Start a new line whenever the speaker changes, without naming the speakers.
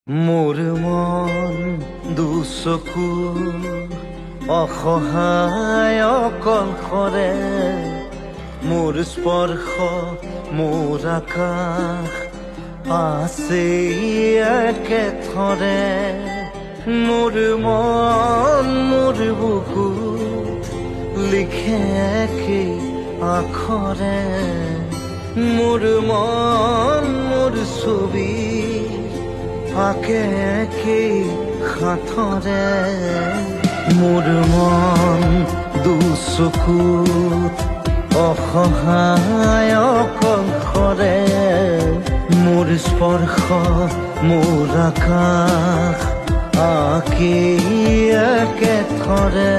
মোৰ মন দুচকু অসহায় অকলশৰে মোৰ স্পৰ্শ মোৰ আকাশ আছে একেথৰে মোৰ মন মোৰ বুকু লিখে একে আখৰে মোৰ মন মোৰ ছবি আকে একে হাতৰে মোৰ মন দুচকুত অসহায় অকলশৰে মোৰ স্পৰ্শ মোৰ আকাশ আকে একেথৰে